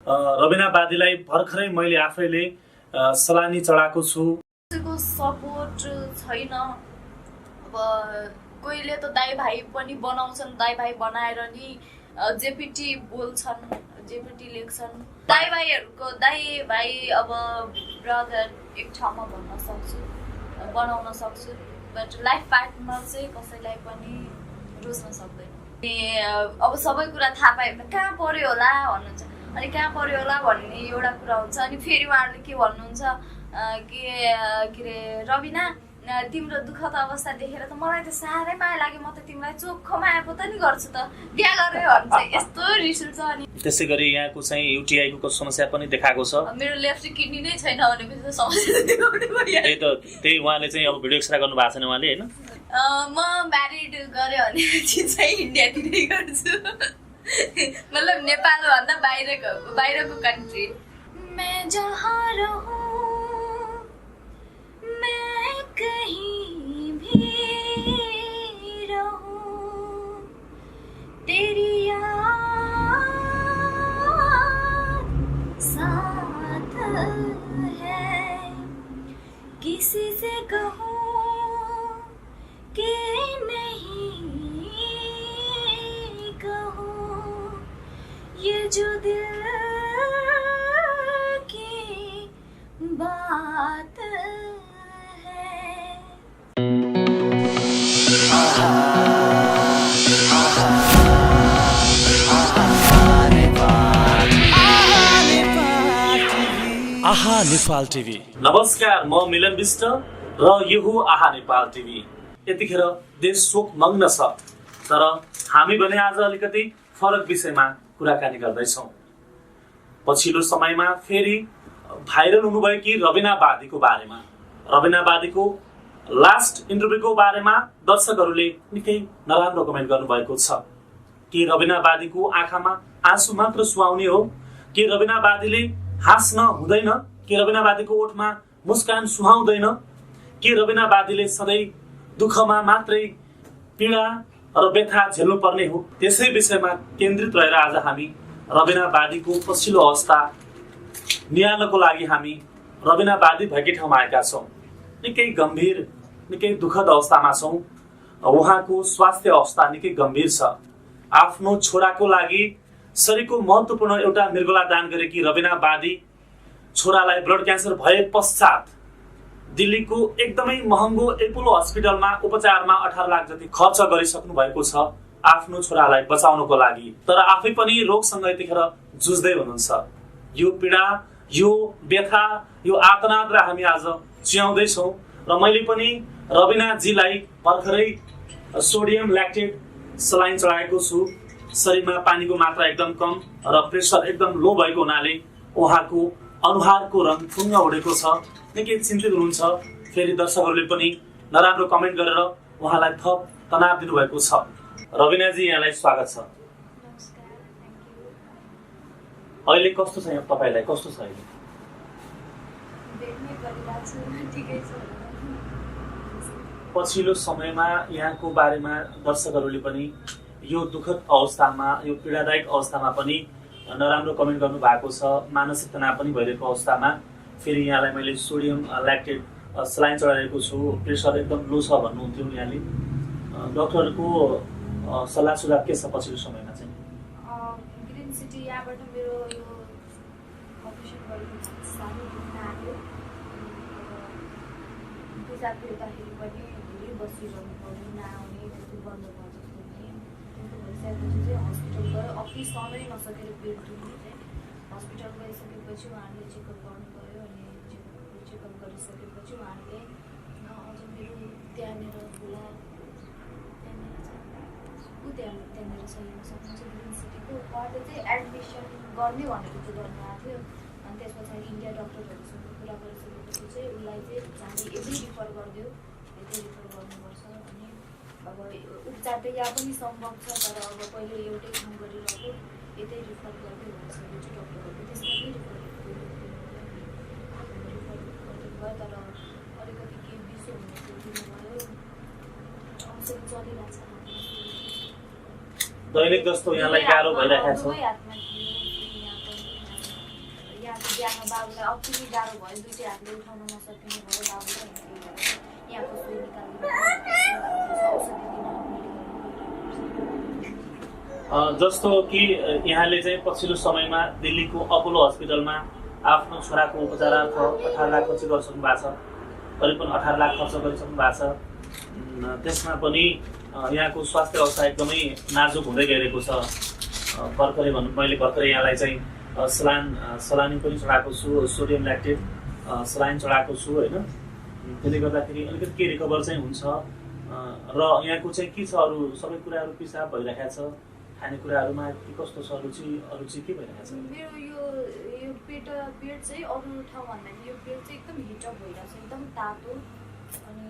रबिना बादीलाई भर्खरै मैले आफैले सलानी चढाएको छु। सपोर्ट छैन। अब कोहीले त दाइ भाइ पनि बनाउँछन्, दाइ भाइ बनाएर नि जेपिटी बोल्छन्, जेपिटी लेख्छन्। दाइ भाइहरूको दाइ भाइ अब ब्रदर एक ठाउँमा भन्न सक्छु, बनाउन सक्छु, बट लाइफ पार्टनर चाहिँ कसैलाई पनि रोज्न सक्दैन। अब सबै कुरा थाहा पायो भने कहाँ पर्यो होला भन्नुहुन्छ, अनि कहाँ पर्यो होला भन्ने एउटा कुरा हुन्छ। अनि फेरि उहाँहरूले के भन्नुहुन्छ के अरे रबिना तिम्रो दुःखद अवस्था देखेर त मलाई त साह्रै माया लाग्यो, म त तिमीलाई चोखो माया पो त नि गर्छु त, बिहा गर्यो भन्छ। यस्तो रिस उठ्छ। अनि त्यसै गरी यहाँको चाहिँ युटिआईको समस्या पनि देखाएको छ। मेरो लेफ्ट किडनी नै छैन भनेपछि त समस्या देखाउने भयो। त्यही उहाँले चाहिँ अब भिडियो एक्सरे गर्नु भएको छैन उहाँले, होइन? म म्यारिड गरेँ भनेपछि चाहिँ इन्डियातिरै गर्छु, मतलब नेपाल भन्दा बाहिरको कन्ट्री। मैं जहाँ रहूं मैं कहीं भी रहूं तेरी याद साथ है, किसी से कहूं कि नहीं कहूं, ये जो दिल की बात आहा नेपाल टिभी। नमस्कार, म मिलन विष्ट र यो हो आहा नेपाल टिभी। यतिखेर देश शोक मग्न छ, तर हामी भने आज अलिकति फरक विषयमा कुराकानी गर्दैछौँ। पछिल्लो समयमा फेरि भाइरल हुनुभएकी रबिना बादीको बारेमा, रबिना बादीको लास्ट इन्टरभ्यूको बारेमा दर्शकहरूले निकै नराम्रो कमेन्ट गर्नुभएको छ। के रबिना बादीको आँखामा आँसु मात्र सुहाउने हो? के रबिना बादीले हाँस्न हुँदैन? के रबिना बादीको ओठमा मुस्कान सुहाउँदैन? के रबिना बादीले सधैँ दुःखमा मात्रै पीडा र व्यथा झेल्नु पर्ने हो? त्यसै विषयमा केन्द्रित रहेर आज हामी रबिना बादीको पछिल्लो अवस्था निहाल्नको लागि हामी रबिना बादी भएकै ठाउँमा आएका छौँ। निकै गम्भीर, निकै दुःखद अवस्थामा छौँ। उहाँको स्वास्थ्य अवस्था निकै गम्भीर छ। आफ्नो छोराको लागि शरीरको महत्त्वपूर्ण एउटा मृगौला दान गरेकी रबिना बादी छोरालाई ब्लड क्यान्सर भए पश्चात दिल्लीको एकदमै महँगो एपोलो हस्पिटलमा उपचारमा 18 लाख जति खर्च गरिसक्नु भएको छ आफ्नो छोरालाई बचाउनको लागि। तर आफै पनि रोगसँग यतिखेर जुझ्दै हुनुहुन्छ। यो पीडा, यो व्यथा, यो आर्तनादलाई हामी आज चियाउँदैछौँ र मैले पनि रबिनाजीलाई भर्खरै सोडियम ल्याक्टेट सलाइन चढाएको छु। शरीरमा पानीको मात्रा एकदम कम र प्रेसर एकदम लो भएको हुनाले उहाँको अनुहारको रङ पुङ्ग उडेको छ। निकै चिन्तित हुनुहुन्छ। फेरि दर्शकहरूले पनि नराम्रो कमेन्ट गरेर उहाँलाई थप तनाव दिनुभएको छ। रबिनाजी, यहाँलाई स्वागत छ। अहिले कस्तो छ? तपाईँलाई कस्तो छ अहिले? पछिल्लो समयमा यहाँको बारेमा दर्शकहरूले पनि यो दुःखद अवस्थामा, यो पीडादायक अवस्थामा पनि नराम्रो कमेन्ट गर्नु भएको छ। मानसिक तनाव पनि भइरहेको अवस्थामा फेरि यहाँलाई मैले सोडियम ल्याक्टेट सलाइन चढाएको छु, प्रेसर एकदम लो छ भन्नुहुन्थ्यो यहाँले। डक्टरको सल्लाह सुझाव के छ पछिल्लो समयमा चाहिँ? ग्रिन सिटी यहाँबाट मेरो यो अपरेसन गरेको सानो दुख्न आयो। पिसाब फेर्दाखेरि पनि धेरै बसिरहनु पर्यो, नआउने त्यस्तो गर्नुभयो जस्तो नि। त्यस्तो भइसकेपछि चाहिँ हस्पिटल गयो। अफिस सहनै नसकेर पेट दुख्ने चाहिँ हस्पिटल गइसकेपछि उहाँहरूले चेकअप गर्नुभयो। अनि चेकअप गरिसकेपछि उहाँहरूले अझ मेरो त्यहाँनिर होला, त्यहाँनिर सही हुन सक्नुहुन्छ ग्रिन सिटीको। उहाँले चाहिँ एडमिसन गर्ने भनेको चाहिँ गर्नुभएको थियो। अनि त्यस पछाडि इन्डिया डक्टरहरूसँग कुरा गरिसकेपछि चाहिँ उसलाई चाहिँ हामीले यतै रिफर गरिदियो, यतै रिफर गर्नुपर्छ। अनि अब उपचार त यहाँ पनि सम्भव छ, तर अब पहिले एउटै ठाउँ गरिरहेको यतै रिफर गरिदियो भनिसकेपछि डक्टरहरूले त्यसमा नै रिफर गरिदिनु भयो। तर अलिकति केही बिसो हुने दिनुभयो। औषधि चलिरहेको छ। दैनिक जस्तो यहाँलाई गाह्रो भइरहेको छ। यहाँको बिहामा बाबुलाई अति नै गाह्रो भयो, दुईटै हातले उठाउन नसकिने भयो बाबुलाई। यहाँको सुई निकाल्नु औषधि दिन जस्तो कि यहाँले चाहिँ पछिल्लो समयमा दिल्लीको अपोलो हस्पिटलमा आफ्नो छोराको उपचारार्थ 18 लाख खर्च गरिसक्नु भएको छ, करिब 18 लाख खर्च गरिसक्नु भएको छ। त्यसमा पनि यहाँको स्वास्थ्य अवस्था एकदमै नाजुक हुँदै गइरहेको छ। भर्खरै भनौँ, मैले भर्खरै यहाँलाई चाहिँ सलानी पनि चढाएको छु, सोडियम ल्याक्टेट सलाइन चढाएको छु होइन। त्यसले गर्दाखेरि अलिकति के रिकभर चाहिँ हुन्छ र यहाँको चाहिँ के छ, अरू सबै कुराहरू पिसाब भइरहेको छ, खानेकुराहरूमा के कस्तो छ, अरुचि के भइरहेको छ? मेरो यो पेट चाहिँ अरू ठाउँभन्दा यो पेट चाहिँ एकदम हिटअप भइरहेको छ, एकदम तातो अनि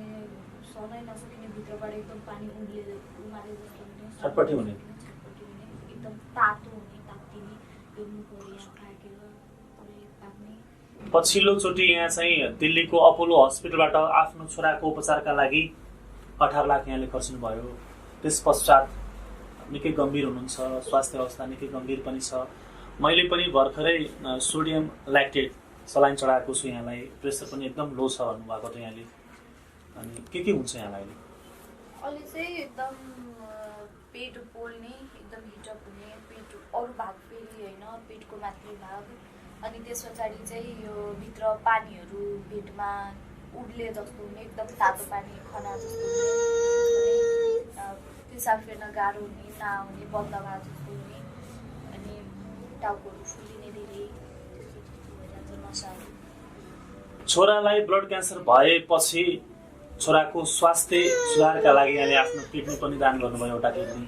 सहनै नसकिने, भित्रबाट एकदम पानी उमाले जस्तो हुने, छटपटी हुने, एकदम तातो हुने, तात्तिने, यो मुखहरू यहाँ फ्याँकेर पाक्ने। पछिल्लोचोटि यहाँ चाहिँ दिल्लीको अपोलो हस्पिटलबाट आफ्नो छोराको उपचारका लागि 18 लाख यहाँले खर्चिनु भयो। त्यस पश्चात निकै गम्भीर हुनुहुन्छ, स्वास्थ्य अवस्था निकै गम्भीर पनि छ। मैले पनि भर्खरै सोडियम ल्याक्टेट सलाइन चढाएको छु यहाँलाई, प्रेसर पनि एकदम लो छ भन्नुभएको थियो यहाँले। अनि के हुन्छ यहाँलाई अहिले चाहिँ एकदम पेट पोल्ने, एकदम हिटअप हुने, पेट अरू भाग फेरि होइन, पेटको माथि भाग, अनि त्यस पछाडि चाहिँ यो भित्र पानीहरू पेटमा उड्ले जस्तो हुने, एकदम तातो पानी खना जस्तो हुने, पिसाब फेर्न गाह्रो हुने, नआउने, बन्द भए जस्तो हुने, अनि टाउकोहरू फुलिने धेरै भइरहन्छ, नसाहरू। छोरालाई ब्लड क्यान्सर भएपछि छोराको स्वास्थ्य सुधारका लागि यहाँले आफ्नो किडनी पनि दान गर्नुभयो, एउटा किडनी।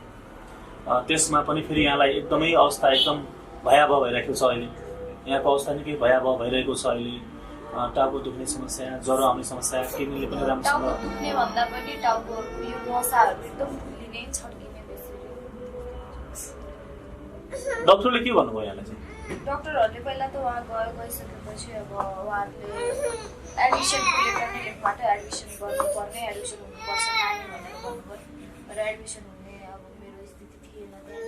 त्यसमा पनि फेरि यहाँलाई एकदमै अवस्था एकदम भयावह भइरहेको छ अहिले। यहाँको अवस्था निकै भयावह भइरहेको छ अहिले। टाउको दुख्ने समस्या, ज्वरो आउने समस्या, किडनीले पनि राम्रोसँग टाउको दुख्ने भन्दा पनि टाउको यो नसाहरू एकदम फुलिने, छड्किने बेसी। डक्टरले के भन्नुभयो यहाँलाई चाहिँ? डक्टरहरूले पहिला त उहाँ गइसकेपछि अब उहाँहरूले एडमिसनको लेटर नै लेख्नुबाट एडमिसन गर्नुपर्ने, एडमिसन हुनुपर्छ नानी भनेर भन्नुभयो र एडमिसन हुने अब मेरो स्थिति थिएन त्यहाँ।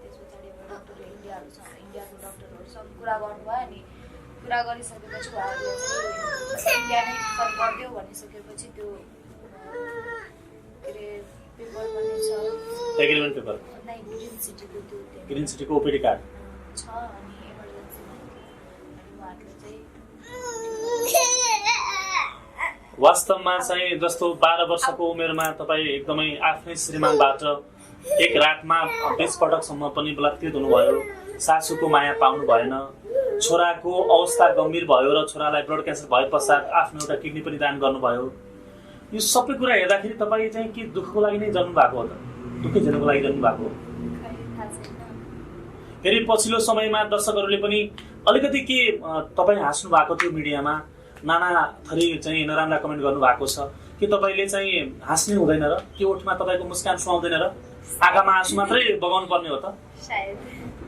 त्यस पछाडि अब डक्टरले इन्डियाको डक्टरहरूसँग कुरा गर्नुभयो, अनि कुरा गरिसकेपछि उहाँहरूले इन्डिया नै रिफर गरिदियो भनिसकेपछि त्यो के अरे पेपर पनि छ, एग्रिमेन्ट पेपर नै ग्रिन सिटीको त्यो ग्रिन सिटीको ओपिडी कार्ड छ, अनि इमर्जेन्सीमा अनि उहाँहरूले चाहिँ वास्तवमा चाहिँ जस्तो 12 वर्षको उमेरमा तपाईँ एकदमै आफ्नै श्रीमानबाट एक रातमा 20 पटकसम्म पनि बलात्कृत हुनुभयो, सासूको माया पाउनु भएन, छोराको अवस्था गम्भीर भयो र छोरालाई ब्लड क्यान्सर भए पश्चात आफ्नो एउटा किडनी पनि दान गर्नुभयो। यो सबै कुरा हेर्दाखेरि तपाईँ चाहिँ के दुःखको लागि नै जन्म भएको हो त? दुःखै झेल्नुको लागि जन्म भएको हो? फेरि पछिल्लो समयमा दर्शकहरूले पनि अलिकति के तपाईँ हाँस्नु भएको थियो मिडियामा, नाना थरी चाहिँ नराम्रा कमेन्ट गर्नुभएको छ कि तपाईँले चाहिँ हाँस्ने हुँदैन र, के ओठमा तपाईँको मुस्कान सुहाउँदैन र, आँखामा आँसु मात्रै बगाउनु पर्ने हो त?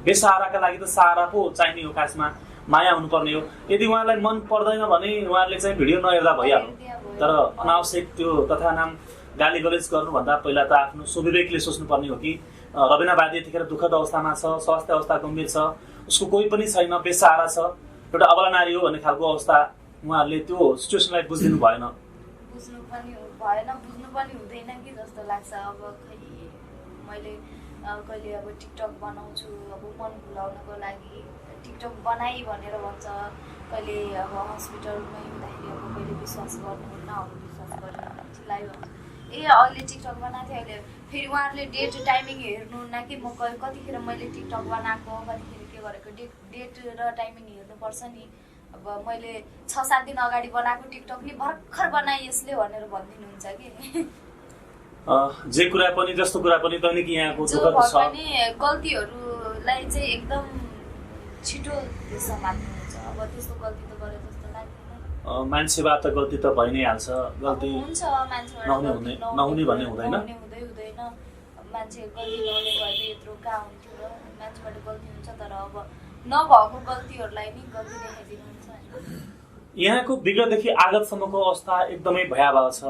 बेसहाराका लागि त सहारा पो चाहिने हो, खासमा माया हुनुपर्ने हो। यदि उहाँलाई मन पर्दैन भने उहाँहरूले चाहिँ भिडियो नहेर्दा भइहाल्यो, तर अनावश्यक त्यो तथा नाम गाली गलेज गर्नुभन्दा पहिला त आफ्नो स्वविवेकले सोच्नुपर्ने हो कि रबिना बादी यतिखेर दुःखद अवस्थामा छ, स्वास्थ्य अवस्था गम्भीर छ, उसको कोही पनि छैन, बेसहारा छ, एउटा अबला नारी हो भन्ने खालको अवस्था उहाँहरूले त्यो सिचुएसनलाई बुझिदिनु भएन। बुझ्नु पनि हुँदैन कि जस्तो लाग्छ। अब खै मैले कहिले अब टिकटक बनाउँछु, अब मन भुलाउनको लागि टिकटक बनाइ भनेर भन्छ, कहिले अब हस्पिटलमै हुँदाखेरि अब कहिले विश्वास गर्नुहुन्न, अब विश्वास गरेर चिल्लायो अहिले टिकटक बनाएको थिएँ, अहिले फेरि उहाँहरूले डेट टाइमिङ हेर्नुहुन्न कि म कतिखेर मैले टिकटक बनाएको, कतिखेर के गरेको, डेट र टाइमिङ हेर्नुपर्छ नि। अब मैले 6-7 दिन अगाडि बनाएको टिकटक नि भर्खर बनाएँ यसले भनेर भनिदिनुहुन्छ कि। जे कुरा पनि जस्तो कुरा पनि दैनिक यहाँको दुःखद छ, पनि गल्तीहरूलाई चाहिँ एकदम छिटो समात्नुहुन्छ। अब त्यस्तो गल्ती त गरे जस्तो लाग्दैन। मान्छेबाट गल्ती त भइ नै हाल्छ, गल्ती हुन्छ, मान्छेबाट नहुने भन्ने हुँदैन, हुँदैन। मान्छे गल्ती नहुने भए त यत्रो कहाँ हुन्थ्यो र, मान्छेबाट गल्ती हुन्छ, तर अब नभएको गल्तीहरूलाई नि गल्ती देखाइदिनुहुन्छ। यहाँको विगतदेखि आगतसम्मको अवस्था एकदमै भयावह छ।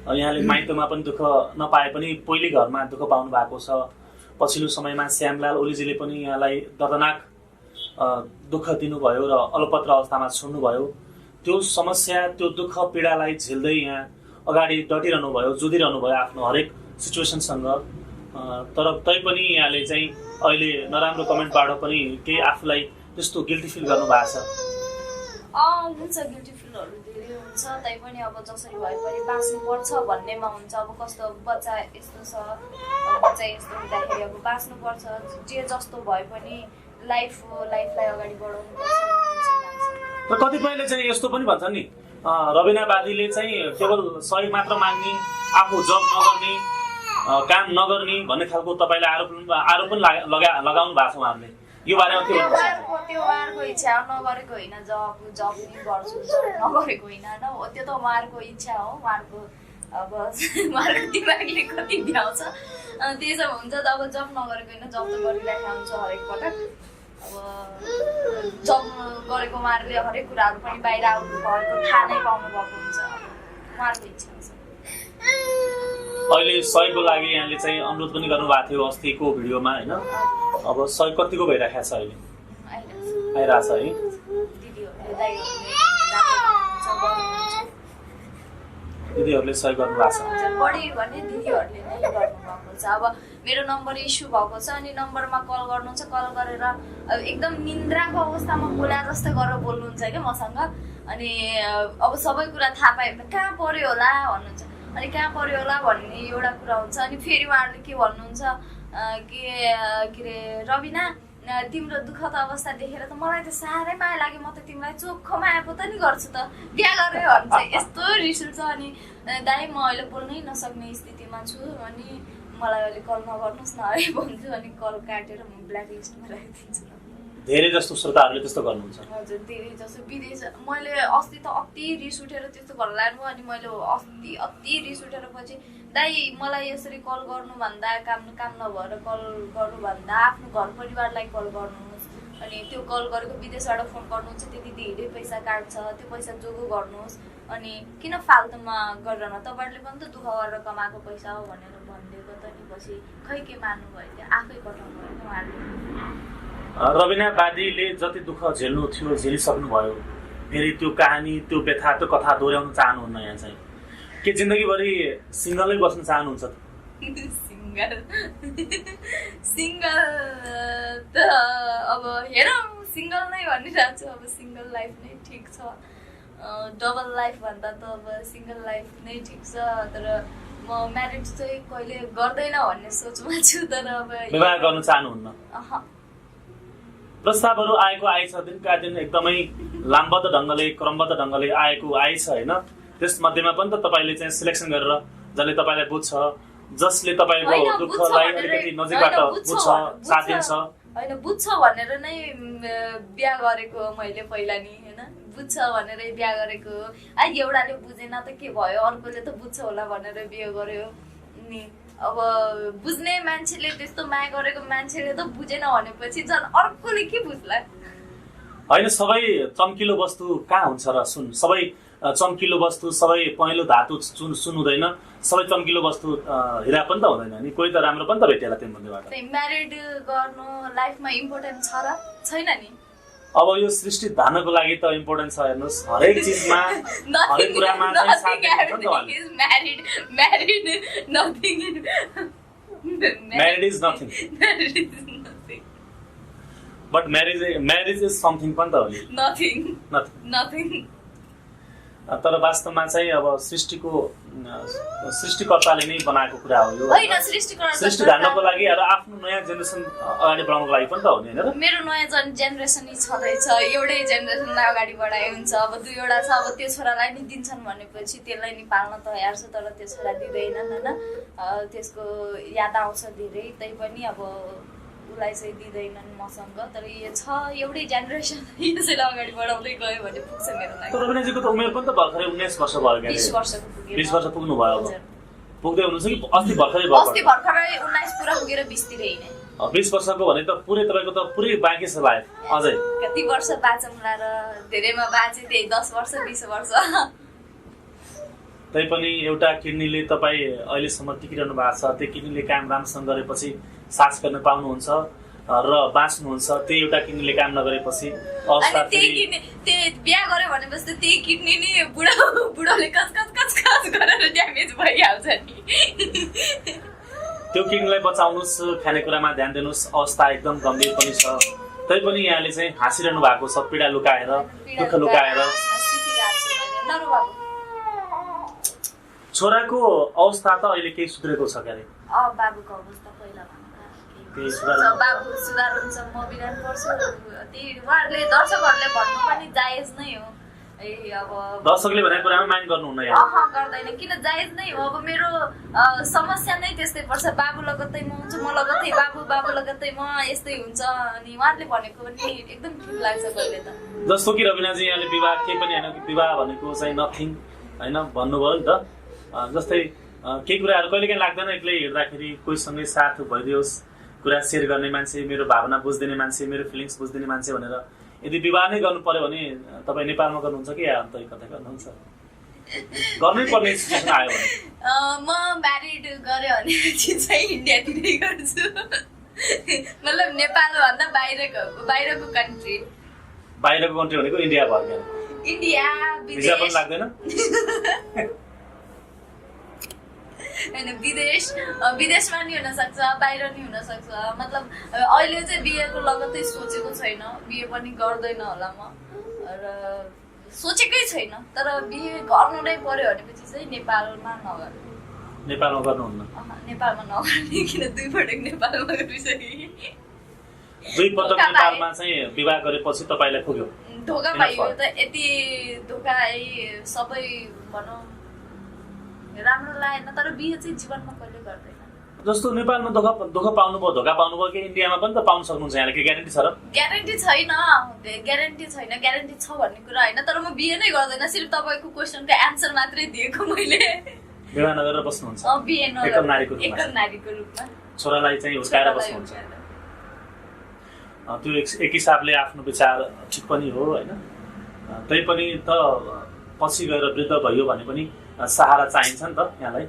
यहाँले माइतमा पनि दुःख नपाए पनि पहिले घरमा दुःख पाउनु भएको छ। पछिल्लो समयमा श्यामलाल ओलीजीले पनि यहाँलाई दर्दनाक दुःख दिनुभयो र अलपत्र अवस्थामा छोड्नुभयो। त्यो समस्या त्यो दुःख पीडालाई झेल्दै यहाँ अगाडि डटिरहनु भयो, जुधिरहनु भयो आफ्नो हरेक सिचुएसनसँग। तर तैपनि यहाँले चाहिँ अहिले नराम्रो कमेन्टबाट पनि केही आफूलाई त्यस्तो गिल्टी फिल गर्नु भएको छ? हुन्छ, गिल्टी फिलहरू धेरै हुन्छ। तैपनि अब जसरी भए पनि बाँच्नुपर्छ भन्नेमा हुन्छ। अब कस्तो बच्चा यस्तो छ, बच्चा यस्तो हुँदाखेरि अब बाँच्नुपर्छ, जे जस्तो भए पनि लाइफलाई अगाडि बढाउनुपर्छ। र कतिपयले चाहिँ यस्तो पनि भन्छन् नि, रबिना बादीले चाहिँ केवल सहयोग मात्र माग्ने, आफू जब नगर्ने, काम नगर्ने भन्ने खालको तपाईँले आरोप पनि लगाउनु भएको छ उहाँहरूले। यो बारेमा के भन्नुहुन्छ? त्यो उहाँहरूको इच्छा हो, नगरेको होइन। जब नि गर्छु, नगरेको होइन होइन, त्यो त उहाँहरूको इच्छा हो। उहाँहरूको अब उहाँहरूको दिमागले कति भ्याउँछ त्यसो हुन्छ। त अब जब नगरेको होइन, जब त गरिरहेको हुन्छ हरेक पटक। अब जब गरेको उहाँहरूले हरेक कुराहरू पनि बाहिर आउनु भएको थाहा नै पाउनु भएको हुन्छ। उहाँहरूको इच्छा हुन्छ। अहिले सहयोगको लागि यहाँले चाहिँ अनुरोध पनि गर्नुभएको थियो अस्तिको भिडियोमा होइन? अब सहयोग कतिको भइरहेको छ अहिले? आइरहेको छ है? दिदीहरूले सहयोग गर्नुभएको छ? बढी भने दिदीहरूले नै गर्नुभएको छ। अब मेरो नम्बर इस्यु भएको छ अनि नम्बरमा कल गर्नुहुन्छ। कल गरेर एकदम निन्द्राको अवस्थामा बोला जस्तै गरेर बोल्नुहुन्छ क्या मसँग। अनि अब सबै कुरा थाहा पायो भने कहाँ पर्यो होला भन्नुहुन्छ। अनि कहाँ पर्यो होला भन्ने एउटा कुरा हुन्छ। अनि फेरि उहाँहरूले के भन्नुहुन्छ के अरे रबिना, तिम्रो दुःखद अवस्था देखेर त मलाई त साह्रै माया लाग्यो, म त तिमीलाई चोखो माया पो त नि गर्छु त, बिहा गरेँ भन्छ। यस्तो रिस उठ्छ। अनि दाइ म अहिले बोल्नै नसक्ने स्थितिमा छु, अनि मलाई अहिले कल नगर्नुहोस् न है भन्छु। अनि कल काटेर म ब्ल्याक लिस्टमा राखिदिन्छु। धेरै जस्तो श्रोताहरूले त्यस्तो गर्नुहुन्छ? हजुर, धेरै जस्तो विदेश। मैले अस्ति त अति रिस उठेर त्यस्तो गर्न लाग्नु। अनि मैले अति रिस उठेर पछि दाइ मलाई यसरी कल गर्नुभन्दा, काम नभएर कल गर्नुभन्दा आफ्नो घर परिवारलाई कल गर्नुहोस्। अनि त्यो कल गरेको विदेशबाट फोन गर्नुहुन्छ, त्यति धेरै पैसा काट्छ, त्यो पैसा जोगो गर्नुहोस्। अनि किन फाल्तुमा गरेर तपाईँहरूले पनि त दुःख गरेर कमाएको पैसा हो भनेर भनिदिएको त नि। पछि खै के मान्नु भयो, त्यो आफै कटाउनु भयो उहाँहरूले। रबिना बादीले जति दुःख झेल्नु थियो झेलिसक्नुभयो, फेरि त्यो कहानी, त्यो व्यथा, त्यो कथा दोहोऱ्याउन चाहनुहुन्न यहाँ चाहिँ? के जिन्दगीभरि सिङ्गलै बस्न चाहनुहुन्छ त? सिङ्गल त अब हेरौँ, सिङ्गल नै भनिरहेको छु। अब सिङ्गल लाइफ नै ठिक छ। डबल लाइफ भन्दा त अब सिङ्गल लाइफ नै ठिक छ। तर म म्यारिड चाहिँ कहिले गर्दैन भन्ने सोचमा छु। तर अब विवाह गर्न चाहनुहुन्न? प्रस्तावहरू आएछ, दिनका दिन एकदमै लामबद्ध ढङ्गले, क्रमबद्ध ढङ्गले आएछ होइन? त्यसमध्येमा पनि त तपाईँले चाहिँ सिलेक्सन गरेर जसले तपाईँलाई बुझ्छ, जसले तपाईँको दुःखलाई अलिकति नजिकबाट बुझ्छ, साथ दिन्छ। होइन, बुझ्छ भनेर नै बिहा गरेको मैले पहिला नि होइन? बुझ्छ भनेरै बिहा गरेको। एउटाले बुझेन त के भयो, अर्कोले त बुझ्छ होला भनेर बिहा गर्यो नि। अब बुझ्ने मान्छेले, त्यस्तो माया गरेको मान्छेले त बुझेन भनेपछि झन् अर्कोले के बुझ्ला? होइन, सबै चम्किलो वस्तु कहाँ हुन्छ र? सबै चम्किलो वस्तु, सबै पहेँलो धातु सुन हुँदैन। सबै चम्किलो वस्तु हिरा पनि त हुँदैन नि। कोही त राम्रो पनि त भेटेला त्यो मध्येबाट। म्यारिड गर्नु लाइफमा इम्पोर्टेन्ट छ र छैन नि? अब यो सृष्टि धान्नको लागि त इम्पोर्टेन्ट छ। हेर्नुहोस्, हरेक चिजमा, हरेक कुरामा चाहिँ साथ दिनुहुन्छ नि त उहाँले। Married is nothing. But marriage is something पनि त हो नि? Nothing. तर वास्तवमा चाहिँ अब सृष्टिकर्ताले नै बनाएको कुरा हो यो। सृष्टि धान्नको लागि र आफ्नो नयाँ जेनेरेसन अगाडि बढाउनको लागि पनि त हो नि होइन? मेरो नयाँ जेनेरेसन नै छँदैछ। एउटै जेनेरेसनलाई अगाडि बढाए हुन्छ। अब दुईवटा छ, अब त्यो छोरालाई नि दिन्छन् भनेपछि त्यसलाई नि पाल्न तयार छ। तर त्यो छोरा दिँदैनन् होइन? त्यसको याद आउँछ धेरै, तै पनि अब उसलाई चाहिँ दिँदैनन् मसँग। तर यो छ एउटै जेनेरेसन, यसैलाई अगाडि बढाउँदै गयो भने पुग्छ मेरो लागि। तर रबिनाजीको त उमेर पनि त भर्खरै 19 वर्ष भयो क्या? 20 वर्षको पुग्यो। 20 वर्ष पुग्नु भयो। अब पुग्दै हुनुहुन्छ कि अस्ति भर्खरै भयो? अस्ति भर्खरै 19 पुरा पुगेर 20 तिर हिँडे। 20 वर्षको भने त तपाईँको त पुरै बाँकी छ लाइफ अझै। कति वर्ष बाँचौँला र? धेरैमा बाँचे त्यही 10 वर्ष 20 वर्ष। तैपनि एउटा किडनीले तपाईँ अहिलेसम्म टिकिरहनु भएको छ। त्यो किडनीले काम राम्रोसँग गरेपछि सास गर्न पाउनुहुन्छ। र बाँच्नुहुन्छ त्यही एउटा किडनीले काम नगरेपछि अवस्था अनि त्यही बिहा गर्यो भनेपछि त्यही किडनी नि बुढोले कस गरेर ड्यामेज भइहाल्छ नि। त्यो किडनीलाई बचाउनुहोस्, खानेकुरामा ध्यान दिनुहोस्। अवस्था एकदम गम्भीर पनि छ, तैपनि यहाँले चाहिँ हाँसिरहनु भएको छ, पीडा लुकाएर, दुःख लुकाएर। छोराको अवस्था त अहिले केही सुध्रेको छ क्यारे? बाबुको अवस्था पहिला बाबु सुधार हुन्छ, म बिराम पर्छु। उहाँहरूले दर्शकहरूले भन्नु पनि जायज नै हो। अब दर्शकले भनेको कुरामा माइन्ड गर्नुहुन्न यहाँ? गर्दैन, किन जायज नै हो। अब मेरो समस्या नै त्यस्तै पर्छ, बाबु लगत्तै म हुन्छु, म लगत्तै बाबु लगत्तै म, यस्तै हुन्छ। अनि उहाँहरूले भनेको पनि एकदम ठिक लाग्छ कहिले त। जस्तो कि रविनाजी यहाँले विवाह केही पनि होइन, विवाह भनेको चाहिँ नथिङ होइन भन्नुभयो नि त। जस्तै केही कुराहरू कहिले काहीँ लाग्दैन एक्लै हिँड्दाखेरि कोहीसँगै साथ भइदियोस्, कुरा सेयर गर्ने मान्छे, मेरो भावना बुझिदिने मान्छे, मेरो फिलिङ्स बुझिदिने मान्छे भनेर। यदि विवाह नै गर्नु पर्यो भने तपाईँ नेपालमा गर्नुहुन्छ कि या अन्त कतै गर्नुहुन्छ? गर्नै पर्ने सिचुएसन आयो भने? म म्यारिड गरेँ भनेपछि चाहिँ इन्डियातिरै गर्छु। मतलब नेपालभन्दा बाहिरको कन्ट्री। बाहिरको कन्ट्री भनेको इन्डिया भयो क्या? इन्डिया, भिजा पनि लाग्दैन? होइन, विदेशमा नि हुनसक्छ, बाहिर नि हुनसक्छ। मतलब अहिले चाहिँ बिहेको लगत्तै सोचेको छैन, बिहे पनि गर्दैन होला म, र सोचेकै छैन। तर बिहे गर्नु नै पर्यो भनेपछि चाहिँ नेपालमा नगर्ने। नेपालमा गर्नुहुन्न? नेपालमा नगर्ने, किन 2 पटक नेपालमा गरिसकेँ। 2 पटक नेपालमा चाहिँ विवाह गरेपछि तपाईँलाई पुग्यो धोका पाइयो त। यति धोका सबै भनौँ राम्रो लागेन, तर बिहे चाहिँ जीवनमा कहिले गर्दैन। जस्तो नेपालमा दुःख पाउनुभयो, धोका पाउनुभयो कि इन्डियामा पनि त पाउन सक्नुहुन्छ यहाँले? के ग्यारेन्टी छ र? ग्यारेन्टी छैन, ग्यारेन्टी छ भन्ने कुरा होइन। तर म बिहे नै गर्दैन, सिर्फ तपाईँको क्वेसनको एन्सर मात्रै दिएको मैले। विवाह नगरेर बस्नुहुन्छ? बिहे एकल नारीको रूपमा छोरालाई चाहिँ हुर्काएर बस्नुहुन्छ। त्यो एक हिसाबले आफ्नो विचार ठिक पनि हो होइन। तैपनि त पछि गएर वृद्ध भयो भने पनि सहारा चाहिन्छ नि त यहाँलाई।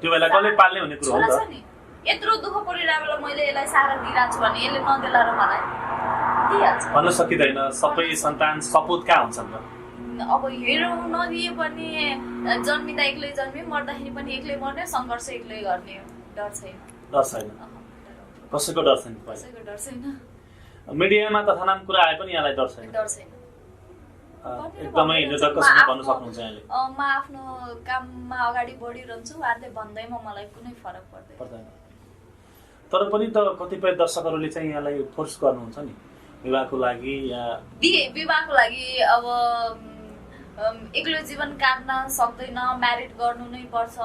त्यो बेला कसले पाल्ने हुने कुरो हो नि त। यत्रो दुःख परिरहेको मैले यसलाई सहारा दिइरहेको छु भने यसले नदेला र मलाई दिइहाल्छ भन्न सकिँदैन। सबै सन्तान सपुत कहाँ हुन्छन् त? अब हेरौँ, नदिए पनि जन्मिँदा एक्लै जन्मे, मर्दाखेरि पनि एक्लै मर्ने, सङ्घर्ष एक्लै गर्ने। डर छैन? डर छैन, कसैको डर छैन? कसैको डर छैन। मिडियामा तथानाम कुरा आए पनि यहाँलाई डर छैन? डर छैन, एकदमै निर्धक्कसँग भन्नु सक्नुहुन्छ यहाँले? म आफ्नो काममा अगाडि बढिरहन्छु, उहाँहरूले भन्दैमा मलाई कुनै फरक पर्दैन। तर पनि त कतिपय दर्शकहरूले चाहिँ यहाँलाई फोर्स गर्नुहुन्छ नि विवाहको लागि या विवाहको लागि। अब एक्लो जीवन काट्न सक्दैन, म्यारिड गर्नु नै पर्छ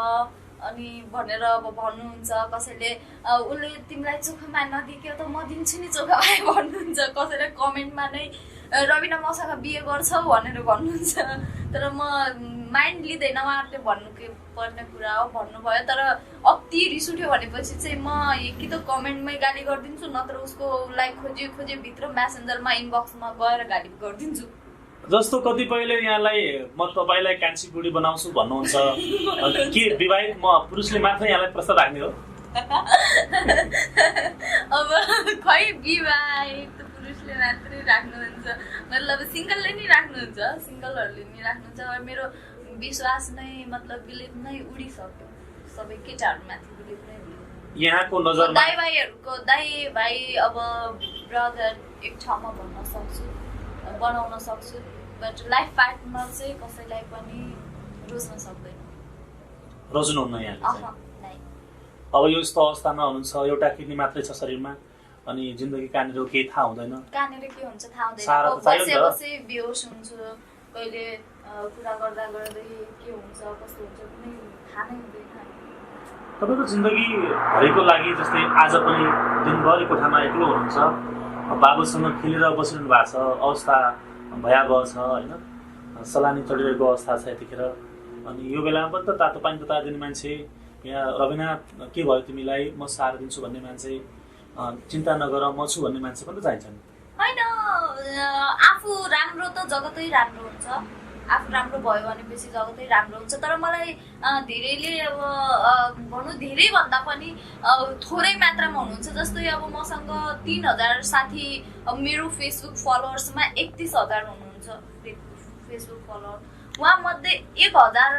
अनि भनेर अब भन्नुहुन्छ। कसैले उसले तिमीलाई चोखा नदिक्यो त म दिन्छु नि चोखा भाइ भन्नुहुन्छ। कसैले कमेन्टमा नै रविना मसँग बिहे गर्छौ भनेर भन्नुहुन्छ। तर म माइन्ड लिँदैन, उहाँहरूले भन्नु के पर्ने कुरा हो भन्नुभयो। तर अति रिस उठ्यो भनेपछि चाहिँ म कि त कमेन्टमै गाली गरिदिन्छु, नत्र उसको लाइक खोजे भित्र म्यासेन्जरमा इनबक्समा गएर गाली गरिदिन्छु। जस्तो कतिपयले यहाँलाई म तपाईँलाई कान्छी बुढी बनाउँछु भन्नुहुन्छ, के विवाहित म पुरुषले मात्रै यहाँलाई प्रस्ताव राख्ने हो? अब खै विवाहित पुरुषले मात्रै राख्नुहुन्छ, मतलब सिङ्गलले नि राख्नुहुन्छ, सिङ्गलहरूले नि राख्नुहुन्छ। मेरो विश्वास नै मतलब बिलिभ नै उडिसक्यो, सबै केटाहरूमाथि बिलिभ नै उड्यो। यहाँको नजरमा दाइ भाइ अब ब्रदर एक ठाउँमा भन्न सक्छु, बनाउन सक्छु, बट लाइफ पार्टनर चाहिँ कसैलाई पनि रोज्न सक्दैन। रोज्नुहुन्न यहाँले? अब यो यस्तो अवस्थामा हुनुहुन्छ, एउटा किडनी मात्रै छ शरीरमा अनि जिन्दगी कहाँनिर केही थाहा हुँदैन। कहाँनिर के हुन्छ थाहा हुँदैन। बसे बेहोस हुन्छु, कहिले कुरा गर्दा गर्दै के हुन्छ कस्तो हुन्छ कुनै थाहा नै हुँदैन। तपाईँको जिन्दगी भरिको लागि जस्तै आज पनि दिनभरि कोठामा एक्लो हुनुहुन्छ, बाबुसँग खेलेर बसिरहनु भएको छ, अवस्था भयावह छ होइन, सलानी चढिरहेको अवस्था छ यतिखेर। अनि यो बेलामा पनि त तातो पानी तताइदिने मान्छे, यहाँ रविना के भयो तिमीलाई म सहारा दिन्छु भन्ने मान्छे, चिन्ता नगर म छु भन्ने मान्छे पनि त चाहिन्छ नि। होइन, आफू राम्रो त जगतै राम्रो हुन्छ। आफू राम्रो भयो भनेपछि जगतै राम्रो हुन्छ। तर मलाई धेरैले अब भनौँ धेरैभन्दा पनि थोरै मात्रामा हुनुहुन्छ। जस्तै अब मसँग 3000 साथी मेरो फेसबुक फलोवर्समा 31,000 हुनुहुन्छ फेसबुक फलोवर। उहाँमध्ये 1000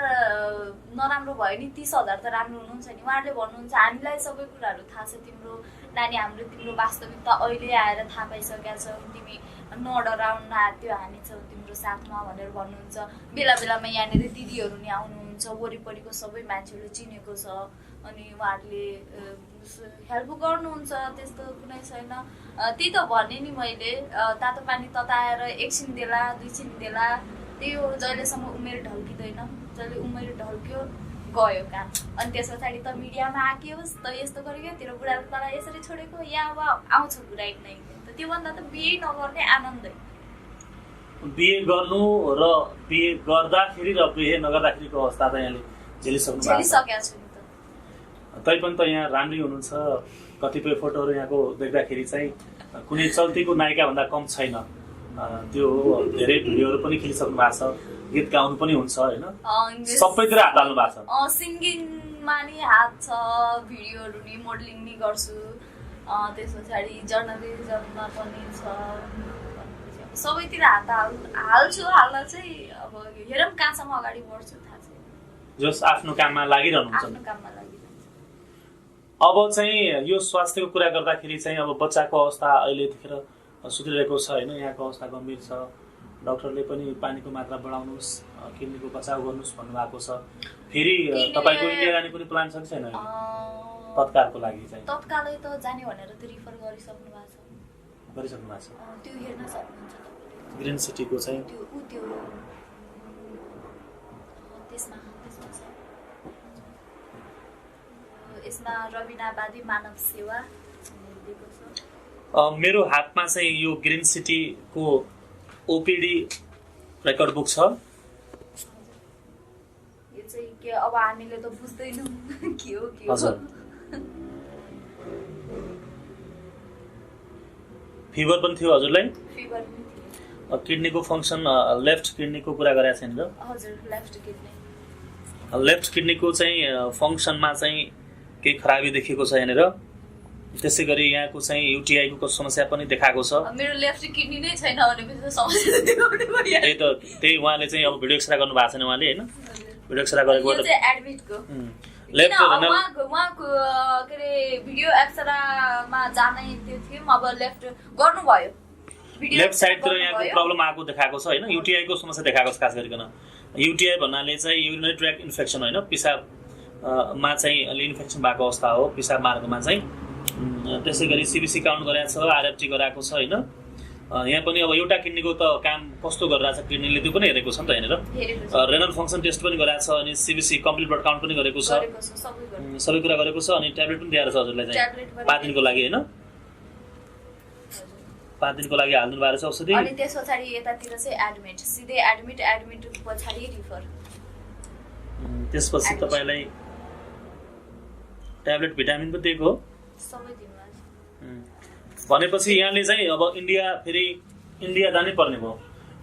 नराम्रो भयो नि 30,000 त राम्रो हुनुहुन्छ नि। उहाँहरूले भन्नुहुन्छ हामीलाई सबै कुराहरू थाहा छ तिम्रो नानी, हाम्रो तिम्रो वास्तविकता अहिले आएर थाहा पाइसकेका छौ, तिमी नडराउन त्यो हामी छौँ तिम्रो साथमा भनेर भन्नुहुन्छ। बेला बेलामा यहाँनिर दिदीहरू नि आउनुहुन्छ, वरिपरिको सबै मान्छेहरूले चिनेको छ अनि उहाँहरूले हेल्प गर्नुहुन्छ, त्यस्तो कुनै छैन। त्यही त भने नि मैले तातो पानी तताएर एकछिन देला दुईछिन देला, त्यही हो जहिलेसम्म उमेर ढल्किँदैन, जहिले उमेर ढल्क्यो गयो काम। अनि त्यस पछाडि त मिडियामा आकियोस् त यस्तो गरेको तेरो बुढाले तँलाई यसरी छोडेको, या अब आउँछ कुरा एक नै। त्योभन्दा त बिहे नगर्ने आनन्दै। बिहे गर्नु र बिहे गर्दाखेरि र बिहे नगर्दाखेरिको अवस्था त यहाँले झेलिसकेका छु नि त। तैपनि त यहाँ राम्रै हुनुहुन्छ। कतिपय फोटोहरू यहाँको देख्दाखेरि चाहिँ कुनै चल्तीको नायिका भन्दा कम छैन। त्यो धेरै भिडियोहरू पनि खेलिसक्नु भएको छ, गीत गाउनु पनि हुन्छ होइन, सबैतिर हात हाल्नु भएको छ। सिङ्गिङमा नि हात छ, भिडियोहरू नि मोडलिङ नि गर्छु, त्यस पछाडि जर्नलिजममा पनि छ, सबैतिर हात हाल्छु। हाल्न चाहिँ अब हेरौँ कहाँसम्म अगाडि बढ्छु थाहा छैन। जस आफ्नो काममा लागिरहनुहुन्छ। अब चाहिँ यो स्वास्थ्यको कुरा गर्दाखेरि चाहिँ अब बच्चाको अवस्था अहिले यतिखेर सुध्रिरहेको छ होइन, यहाँको अवस्था गम्भीर छ। डाक्टरले पनि पानीको मात्रा बढाउनुहोस्, किडनीको बचाउ गर्नुहोस् भन्नुभएको छ। फेरि तपाईँको इन्डिया जाने कुनै प्लान छ कि छैन तत्कालको लागि चाहिँ? तत्कालै त जाने भनेर त रिफर गरिसक्नु भएको छ। त्यो हेर्न सक्नुहुन्छ तपाईँले। ग्रिन सिटीको चाहिँ त्यो यसमा रबिना बादी मानव सेवा दिएको छ। मेरो हातमा चाहिँ यो ग्रिन सिटीको ओपिडी रेकर्ड बुक छ। यो चाहिँ के अब हामीले त बुझ्दैनौँ के हो। फिभर पनि थियो हजुरलाई? फिभर पनि थियो। किडनीको फङ्सन, लेफ्ट किडनीको कुरा गरेको छैन र? हजुर, लेफ्ट किडनी। लेफ्ट किडनीको चाहिँ फङ्सनमा चाहिँ केही खराबी देखिएको छ यहाँनिर। त्यसै गरी यहाँको चाहिँ युटिआईको समस्या पनि देखाएको छ। मेरो लेफ्ट किडनी नै छैन भनेपछि त समस्या देखाउने भयो। त्यही उहाँले चाहिँ अब भिडियो एक्सरे गर्नु भएको छैन उहाँले होइन, भिडियो एक्सरे गरेको एडमिटको लेफ्ट उहाँको के अरे भिडियो एक्सरेमा जानै त्यो थियो। अब लेफ्ट गर्नुभयो, लेफ्ट साइडतिर यहाँको प्रब्लम आएको देखाएको छ होइन, युटिआईको समस्या देखाएको छ। खास गरिकन युटिआई भन्नाले चाहिँ युरिनरी ट्र्याक्ट इन्फेक्सन होइन, पिसाबमा चाहिँ अलि इन्फेक्सन भएको अवस्था हो पिसाब मार्गमा चाहिँ। त्यसै गरी सिबिसी काउन्ट गराएको छ, आरएफटी गराएको छ होइन। यहाँ पनि अब एउटा किडनीको त काम कस्तो गरिरहेछ किडनीले त्यो पनि हेरेको छ नि त यहाँनिर। रेनल फङ्सन टेस्ट पनि गराएको छ अनि सिबिसी कम्प्लिट ब्लड काउन्ट पनि गरेको छ, सबै कुरा गरेको छ। अनि ट्याब्लेट पनि दिएर छ हजुरलाई चाहिँ 5 दिनको लागि होइन, 5 दिनको लागि हाल्नु भएको छ औषधि। अनि त्यस पछाडि यतातिर चाहिँ एडमिट, सिधै एडमिट पछाडि रिफर। त्यसपछि तपाईँलाई ट्याब्लेट भिटामिन पनि दिएको हो सबै दिनुभएको छ। भनेपछि यहाँले चाहिँ अब इन्डिया जानै पर्ने भयो।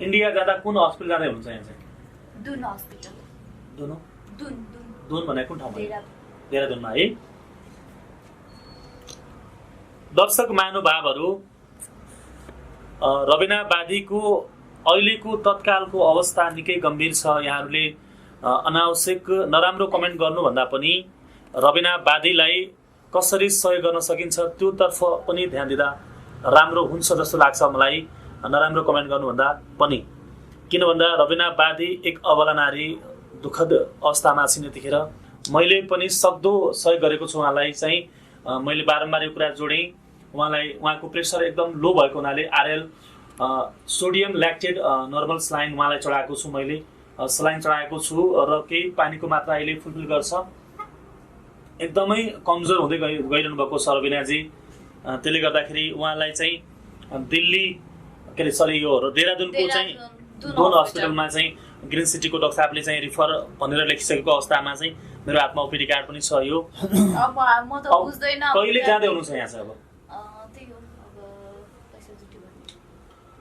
इन्डिया जाँदा कुन हस्पिटल जाँदै हुनुहुन्छ यहाँ चाहिँ? दुन हस्पिटल। दुन भने कुन ठाउँमा? देहरादुनमा है। दर्शक महानुभावहरू, रबिना बादीको अहिलेको तत्कालको अवस्था निकै गम्भीर छ। यहाँहरूले अनावश्यक नराम्रो कमेन्ट गर्नुभन्दा पनि रबिना बादीलाई कसरी सहयोग गर्न सकिन्छ त्योतर्फ पनि ध्यान दिँदा राम्रो हुन्छ जस्तो लाग्छ मलाई, नराम्रो कमेन्ट गर्नुभन्दा पनि। किन भन्दा रबिना बादी एक अबला नारी, दुःखद अवस्थामा छिन् यतिखेर। मैले पनि सक्दो सहयोग गरेको छु उहाँलाई चाहिँ। मैले बारम्बार यो कुरा जोडेँ, उहाँको प्रेसर एकदम लो भएको हुनाले आरएल सोडियम ल्याक्टेड नर्मल सलाइन उहाँलाई चढाएको छु, मैले सलाइन चढाएको छु र केही पानीको मात्रा अहिले फुलफिल गर्छ। एकदमै कमजोर हुँदै गइरहनु भएको छ रबिनाजी। त्यसले गर्दाखेरि उहाँलाई चाहिँ दिल्ली के अरे सरी यो देहरादुनको चाहिँ दुन हस्पिटलमा चाहिँ ग्रिन सिटीको डाक्टर साहबले चाहिँ रिफर भनेर लेखिसकेको अवस्थामा चाहिँ मेरो हातमा ओपिडी कार्ड पनि छ। यो कहिले जाँदै हुनुहुन्छ यहाँ चाहिँ? अब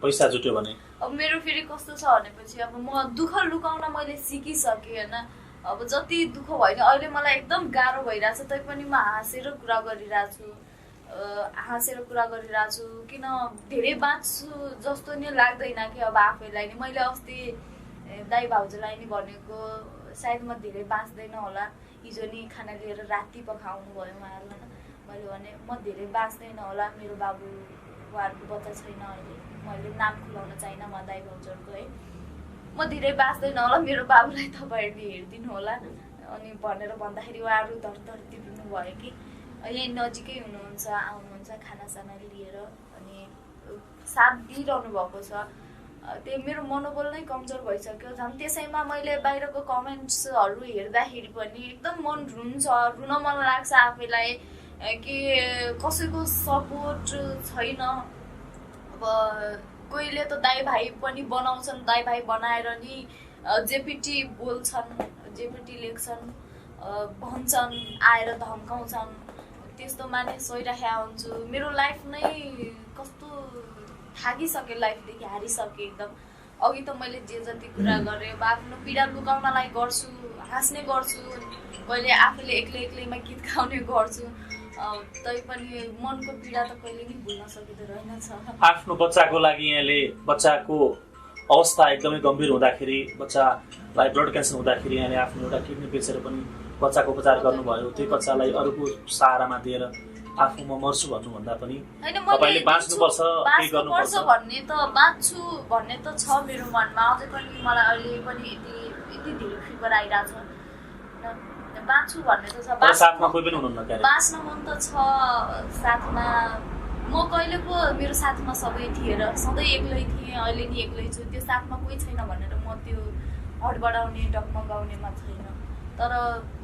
पैसा जुट्यो भने अब मेरो फेरि कस्तो छ भनेपछि अब म दुःख लुकाउन मैले सिकिसकेँ होइन। अब जति दुःख भयो अहिले मलाई एकदम गाह्रो भइरहेछ तैपनि म हाँसेर कुरा गरिरहेछु किन धेरै बाँच्छु जस्तो नि लाग्दैन कि अब आफैलाई नि। मैले अस्ति दाइ भाउजूलाई नि भनेको सायद म धेरै बाँच्दैन होला, हिजो नि खाना लिएर राति पकाउनु भयो उहाँहरूलाई। मैले भने म धेरै बाँच्दैन होला, मेरो बाबु उहाँहरूको बच्चा छैन अहिले, मैले नाम खुलाउन चाहिनँ म दाइ भाउजूहरूको है, म धेरै बाँच्दैन होला, मेरो बाबुलाई तपाईँहरूले हेरिदिनु होला अनि भनेर भन्दाखेरि उहाँहरू धरधर दिनु भयो कि यहीँ नजिकै हुनुहुन्छ, आउनुहुन्छ खानासाना लिएर अनि साथ दिइरहनु भएको छ। त्यही मेरो मनोबल नै कमजोर भइसक्यो झन्। त्यसैमा मैले बाहिरको कमेन्ट्सहरू हेर्दाखेरि पनि एकदम मन रुन मन लाग्छ आफैलाई कि कसैको सपोर्ट छैन। अब कोहीले त दाइ भाइ पनि बनाउँछन्, दाइ भाइ बनाएर नि जेपिटी बोल्छन्, जेपिटी लेख्छन्, भन्छन्, आएर धम्काउँछन्, त्यस्तोमा नै सोइराखेको हुन्छु। मेरो लाइफ नै कस्तो थाकिसकेँ, लाइफदेखि हारिसकेँ एकदम। अघि त मैले जे जति कुरा गरेँ अब आफ्नो पीडा लुकाउनलाई गर्छु, हाँस्ने गर्छु, कहिले आफूले एक्लैमा गीत गाउने गर्छु, तैपनि मनको पीडा त कहिले नि भुल्न सकिँदो रहेनछ। आफ्नो बच्चाको लागि यहाँले बच्चाको अवस्था एकदमै गम्भीर हुँदाखेरि, बच्चालाई ब्लड क्यान्सर हुँदाखेरि यहाँले आफ्नो एउटा किडनी बेचेर पनि बच्चाको उपचार गर्नुभयो। त्यही बच्चालाई अरूको सहारामा दिएर आफू म मर्छु भन्नुभन्दा पनि तपाईँले बाँच्नुपर्छ, केही गर्नुपर्छ भन्ने त बाँच्छु भन्ने त छ मेरो मनमा। अझै पनि मलाई अहिले पनि यति धेरै फिकर आइरहेछ, बाँच्छु भन्ने त छ। साथमा कोही पनि हुनुहुन्न क्यारे? बाँच्न मन त छ साथमा। म कहिले पो मेरो साथमा सबै थिएर सधैँ एक्लै थिएँ, अहिले नि एक्लै छु। त्यो साथमा कोही छैन भनेर म त्यो हडबडाउने डगमगाउनेमा छैन। तर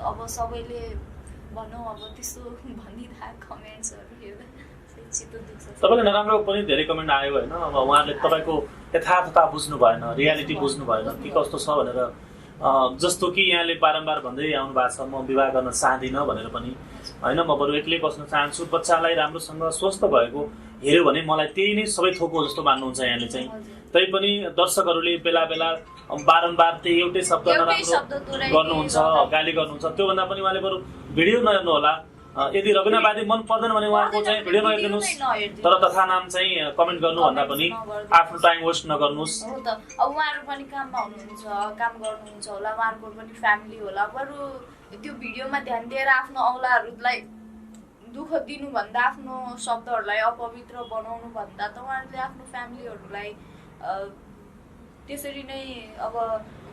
अब सबैले भनौँ अब त्यस्तो भनिरहेको कमेन्ट्सहरू हेर्दा चित्त दुख्छ। तपाईँले नराम्रो पनि धेरै कमेन्ट आयो होइन। अब उहाँहरूले तपाईँको यथार्थता बुझ्नु भएन, रियालिटी बुझ्नु भएन के कस्तो छ भनेर। जस्तो कि यहाँले बारम्बार भन्दै आउनु भएको छ म विवाह गर्न चाहदिनँ भनेर पनि होइन, म बरु एक्लै बस्न चाहन्छु, बच्चालाई राम्रोसँग स्वस्थ भएको हेऱ्यो भने मलाई त्यही नै सबै थोक हो जस्तो मान्नुहुन्छ यहाँले चाहिँ। तैपनि दर्शकहरूले बेला बेला बारम्बार त्यही एउटै शब्द नराम्रो गर्नुहुन्छ, गाली गर्नुहुन्छ। त्योभन्दा पनि उहाँले बरु भिडियो नहेर्नु होला। यदि रविनावादी मन पर्दैन भने उहाँको चाहिँ भिडियो नहेरिदिनुहोस्, तर तथा नाम चाहिँ कमेन्ट गर्नुभन्दा पनि आफ्नो टाइम वेस्ट नगर्नुहोस्। हो त, अब उहाँहरू पनि काममा हुनुहुन्छ, काम गर्नुहुन्छ होला, उहाँहरूको पनि फ्यामिली होला। बरु त्यो भिडियोमा ध्यान दिएर आफ्नो औलाहरूलाई दुःख दिनुभन्दा, आफ्नो शब्दहरूलाई अपवित्र बनाउनु भन्दा त उहाँहरूले आफ्नो फ्यामिलीहरूलाई त्यसरी नै अब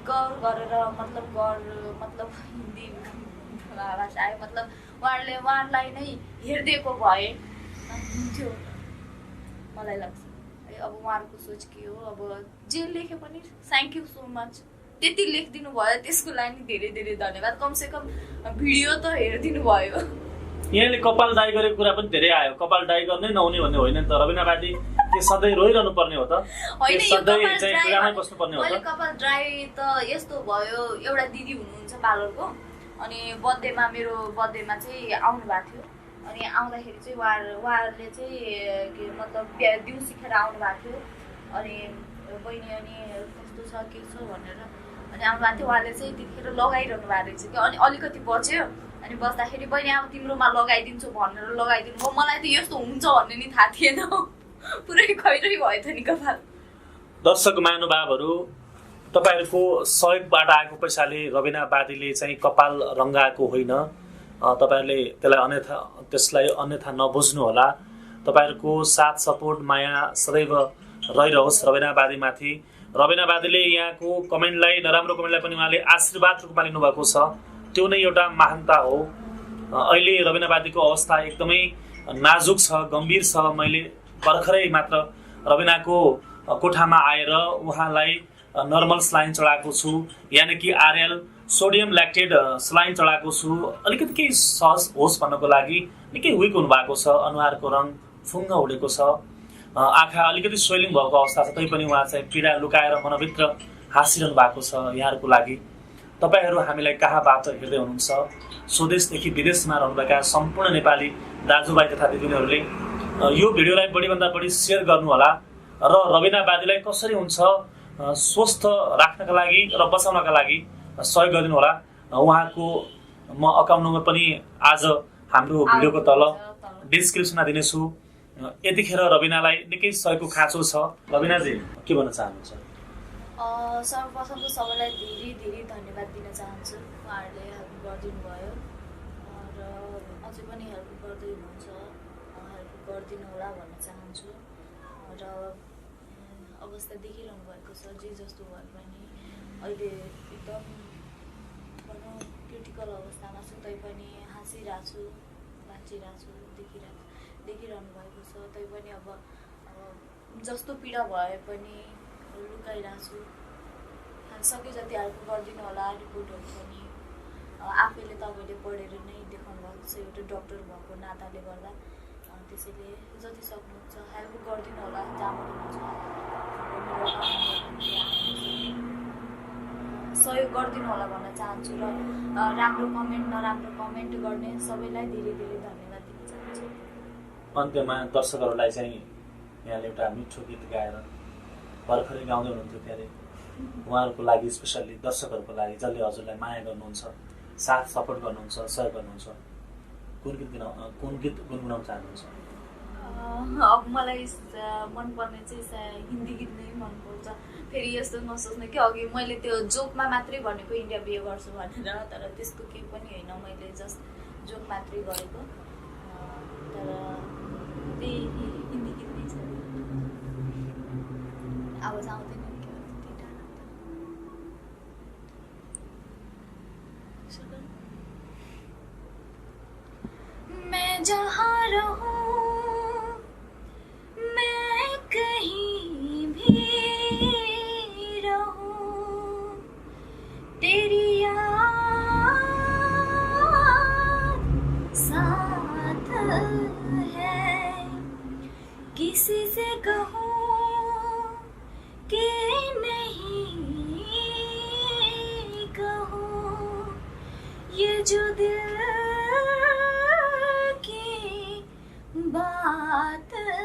गौर गरेर मतलब हिन्दी भाषा आयो मतलब उहाँहरूलाई नै हेरिदिएको भए हुन्थ्यो मलाई लाग्छ। अब उहाँहरूको सोच के हो, अब जे लेखे पनि थ्याङ्क यू सो मच। त्यति लेखिदिनु भयो त्यसको लागि धेरै धेरै धन्यवाद। कमसेकम भिडियो त हेरिदिनु भयो। यहाँले कपाल डाई गरेको कुरा पनि धेरै आयो। कपाल डाई गर्नै नहुने भन्ने होइन नि त। रविनावादी के सधैँ रोइरहनु पर्ने हो त? मैले कपाल ड्राई त यस्तो भयो, एउटा दिदी हुनुहुन्छ पार्लरको, अनि मेरो बर्थडेमा चाहिँ आउनु भएको थियो। अनि आउँदाखेरि चाहिँ उहाँहरूले चाहिँ के मतलब दिउँ सिकेर आउनु भएको थियो। अनि बहिनी अनि कस्तो छ के छ भनेर अनि आउनु भएको थियो। उहाँले चाहिँ त्यतिखेर लगाइरहनु भएको रहेछ कि, अनि अलिकति बच्यो। अनि बस्दाखेरि बहिनी अब तिम्रोमा लगाइदिन्छु भनेर लगाइदिनु भयो। मलाई त यस्तो हुन्छ भन्ने नि थाहा थिएन, पुरै खैरै भयो त नि कपाल। दर्शक महानुभावहरू, तपाईँहरूको सहयोगबाट आएको पैसाले रविनावादीले चाहिँ कपाल रङ्गाएको होइन। तपाईँहरूले त्यसलाई अन्यथा नबुझ्नु होला। तपाईँहरूको साथ सपोर्ट माया सदैव रहिरहोस् रविनावादीमाथि। रविनावादीले यहाँको कमेन्टलाई, नराम्रो कमेन्टलाई पनि उहाँले आशीर्वाद रूपमा लिनुभएको छ। त्यो नै एउटा महानता हो। अहिले रविनावादीको अवस्था एकदमै नाजुक छ, गम्भीर छ। मैले भर्खरै मात्र रविनाको कोठामा आएर उहाँलाई नर्मल स्लाइन चढाएको छु, यानि कि आरएल सोडियम ल्याक्टेड स्लाइन चढाएको छु। अलिकति केही सहज होस् भन्नको लागि निकै विक हुनुभएको छ। अनुहारको रङ फुङ्ग उडेको छ, आँखा अलिकति स्वेलिङ भएको अवस्था छ। तैपनि उहाँ चाहिँ पीडा लुकाएर मनभित्र हाँसिरहनु भएको छ। यहाँहरूको लागि तपाईँहरू हामीलाई कहाँबाट हेर्दै हुनुहुन्छ, स्वदेशदेखि विदेशमा रहनुभएका सम्पूर्ण नेपाली दाजुभाइ तथा दिदीबहिनीहरूले यो भिडियोलाई बढीभन्दा बढी सेयर गर्नुहोला। र रबिना बादीलाई कसरी हुन्छ स्वस्थ राख्नका लागि र बचाउनका लागि सहयोग गरिदिनु होला। उहाँको म अकाउन्ट नम्बर पनि आज हाम्रो भिडियोको तल डिस्क्रिप्सनमा दिनेछु। यतिखेर रबिनालाई निकै सहयोगको खाँचो छ। रबिनाजी के भन्न चाहनुहुन्छ? सर्वप्रथम त सबैलाई धेरै धेरै धन्यवाद दिन चाहन्छु। उहाँहरूले हेल्प गरिदिनु भयो र अझै पनि हेल्प गर्दै हुनुहुन्छ, हेल्प गरिदिनु होला भन्न चाहन्छु। र अवस्था देखिरहनु भएको छ, जे जस्तो भए पनि अहिले एकदम भनौँ क्रिटिकल अवस्थामा छु, तैपनि हाँसिरहेको छु, बाँचिरहेको छु, देखिरहनु भएको छ। तैपनि अब जस्तो पीडा भए पनि लुकाइरहेको छु। सके जति हेल्प गरिदिनु होला। रिपोर्टहरू पनि आफैले तपाईँले पढेर नै देखाउनु भएको छ एउटा डक्टर भएको नाताले गर्दा, त्यसैले जति सक्नुहुन्छ हेल्प गरिदिनु होला। जहाँबाट सहयोग गरिदिनु होला भन्न चाहन्छु। र राम्रो कमेन्ट नराम्रो कमेन्ट गर्ने सबैलाई धेरै धेरै धन्यवाद दिन चाहन्छु। अन्त्यमा दर्शकहरूलाई चाहिँ यहाँले एउटा मिठो गीत गाएर भर्खरै गाउँदै हुनुहुन्थ्यो क्यारे, उहाँहरूको लागि स्पेसल्ली दर्शकहरूको लागि जसले हजुरलाई माया गर्नुहुन्छ, साथ सपोर्ट गर्नुहुन्छ, सहयोग गर्नुहुन्छ, कुन गीत गुनगुनाउन चाहनुहुन्छ? अब मलाई मनपर्ने चाहिँ हिन्दी गीत नै मनपर्छ। फेरि यस्तो नसोच्नु कि अघि मैले त्यो जोकमा मात्रै भनेको इन्डिया बिहे गर्छु भनेर, तर त्यस्तो केही पनि होइन, मैले जस्ट जोक मात्रै गरेको। तर त्यही हिन्दी गीत नै छ। आवाज आउँदैन मैं जहाँ रहूं, मैं कहीं भी रहूं, तेरी याद साथ है। किसी से कहूं कि नहीं कहूं, ये जो दिल बात है।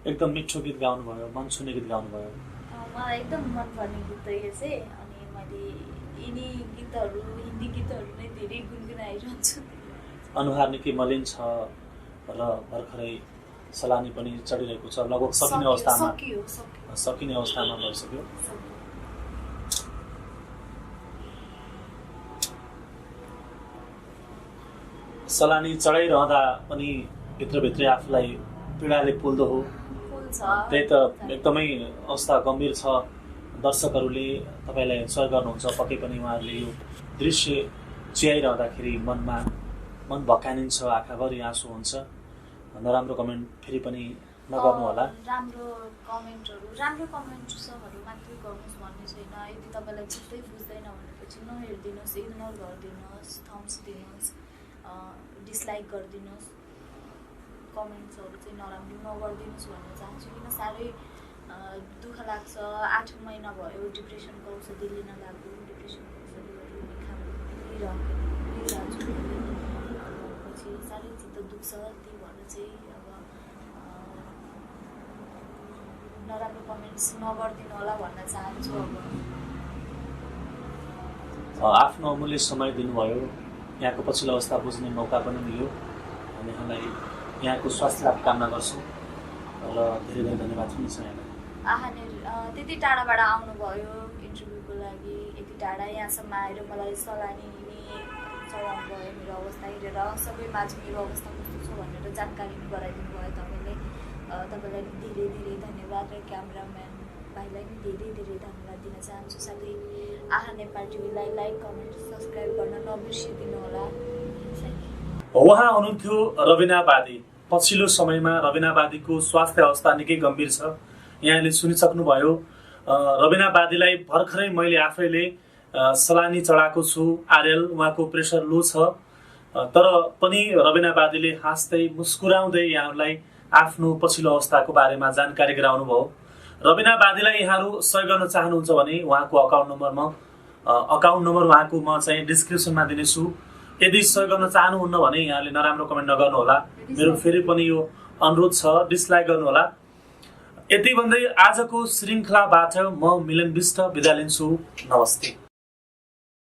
एकदम मिठो गीत गाउनुभयो, मन छुने गीत गाउनुभयो। मलाई एकदम मनपर्ने गीत त यो चाहिँ। अनि मैले यिनी गीतहरू, हिन्दी गीतहरू नै धेरै गुनगुनाइरहन्छु। अनुहार निकै मलिन छ र भर्खरै सलानी पनि चढिरहेको छ, लगभग सकिने अवस्थामा भइसक्यो। सलानी चढाइरहँदा पनि भित्रभित्रै आफूलाई पीडाले पोल्दो हो। त्यही त एकदमै अवस्था गम्भीर छ। दर्शकहरूले तपाईँलाई सहयोग गर्नुहुन्छ, पक्कै पनि उहाँहरूले यो दृश्य चियाइरहँदाखेरि मन भक्कानिन्छ, आँखाभरि आँसु हुन्छ। नराम्रो कमेन्ट फेरि पनि नगर्नु होला। राम्रो कमेन्टहरू मात्रै गर्नुहोस् भन्ने छैन। यदि तपाईँलाई चित्तै बुझ्दैन भनेपछि नहेरिदिनुहोस्, इग्नोर गरिदिनुहोस्, थम्स दिनुहोस्, डिसलाइक गरिदिनुहोस्। कमेन्ट्सहरू चाहिँ नराम्रो नगरिदिनुहोस् भन्न चाहन्छु। किन साह्रै दुःख लाग्छ। 8 महिना भयो डिप्रेसनको औषधि लिन लाग्यो। डिप्रेसनको औषधिहरू लिइरहेको छु। पछि साह्रै चित्त दुख्छ। त्यही भएर चाहिँ अब नराम्रो कमेन्ट्स नगरिदिनु होला भन्न चाहन्छु। अब आफ्नो अमूल्य समय दिनुभयो, यहाँको पछिल्लो अवस्था बुझ्ने मौका पनि मिल्यो। अनि हामीलाई यहाँको स्वास्थ्य लाभ कामना गर्छौँ र धेरै धेरै धन्यवाद पनि छ यहाँलाई। त्यति टाढाबाट आउनुभयो इन्टरभ्यूको लागि, यति टाढा यहाँसम्म आएर मलाई सलानी चढाउनु भयो। मेरो अवस्था हेरेर सबैमाझ मेरो अवस्था कस्तो छ भनेर जानकारी गराइदिनु भयो तपाईँले। तपाईँलाई धेरै धेरै धन्यवाद र क्यामेराम्यान भाइलाई पनि धेरै धेरै धन्यवाद दिन चाहन्छु। साथै आहा नेपाल टिभीलाई लाइक, कमेन्ट, सब्सक्राइब गर्न नबिर्सिदिनु होला। उहाँ हुनुहुन्थ्यो रबिना बादी। पछिल्लो समयमा रबिना बादीको स्वास्थ्य अवस्था निकै गम्भीर छ, यहाँले सुनिसक्नुभयो। रबिना बादीलाई भर्खरै मैले आफैले सलानी चढाएको छु। आरएल उहाँको प्रेसर लो छ, तर पनि रबिना बादीले हाँस्दै मुस्कुराउँदै यहाँहरूलाई आफ्नो पछिल्लो अवस्थाको बारेमा जानकारी गराउनु भयो। रबिना बादीलाई यहाँहरू सहयोग गर्न चाहनुहुन्छ भने उहाँको अकाउन्ट नम्बर उहाँको म चाहिँ डिस्क्रिप्सनमा दिनेछु। यदि सहयोग गर्न चाहनुहुन्न भने यहाँले नराम्रो कमेन्ट नगर्नु होला। मेरो फेरि पनि यो अनुरोध छ, डिसलाइक गर्नुहोला। यति भन्दै आजको श्रृङ्खलाबाट म मिलन विष्ट बिदा लिन्छु। नमस्ते।